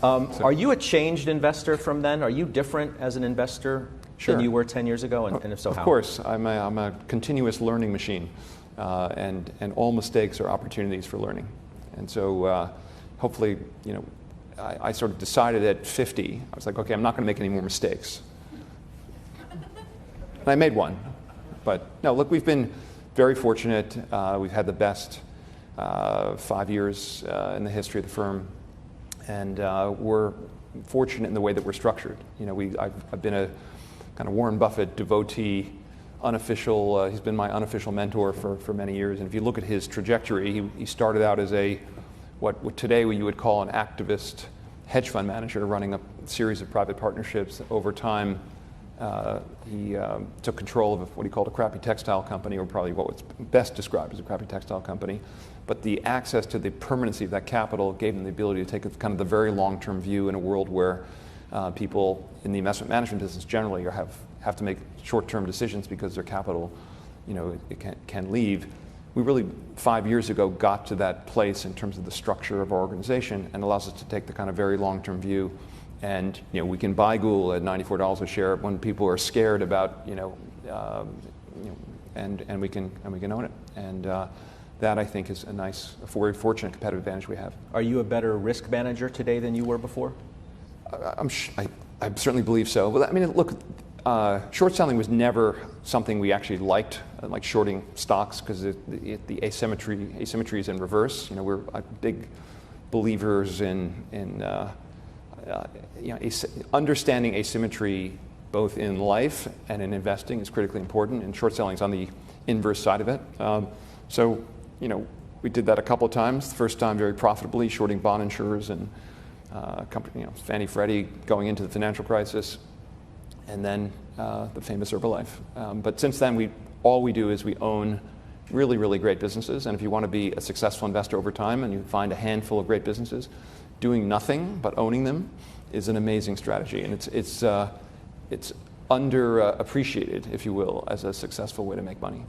Are you a changed investor from then? Are you different as an investor than you were 10 years ago? And if so, how? Of course. I'm a continuous learning machine. And all mistakes are opportunities for learning. And so hopefully, I sort of decided at 50, I was like, okay, I'm not going to make any more mistakes. And I made one. But no, look, we've been very fortunate. We've had the best 5 years in the history of the firm. And we're fortunate in the way that we're structured. I've been a kind of Warren Buffett devotee, unofficial, he's been my unofficial mentor for many years. And if you look at his trajectory, he started out as what today you would call an activist hedge fund manager running a series of private partnerships. Over time, he took control of what he called a crappy textile company, or probably what was best described as a crappy textile company. But the access to the permanency of that capital gave him the ability to take kind of the very long-term view in a world where people in the investment management business generally have to make short-term decisions because their capital, it can leave. We really, 5 years ago, got to that place in terms of the structure of our organization, and allows us to take the kind of very long-term view. And we can buy Google at $94 a share when people are scared about, and we can own it. And that, I think, is a very fortunate competitive advantage we have. Are you a better risk manager today than you were before? I certainly believe so. Well, I mean, look, short selling was never something we actually liked, like shorting stocks, because the asymmetry is in reverse. We're big believers in understanding asymmetry both in life and in investing is critically important, and short selling is on the inverse side of it. So we did that a couple of times. The first time very profitably, shorting bond insurers and company, Fannie Freddie going into the financial crisis, and then the famous Herbalife. But since then, all we do is we own really, really great businesses. And if you want to be a successful investor over time and you find a handful of great businesses, doing nothing but owning them is an amazing strategy. And it's underappreciated, if you will, as a successful way to make money.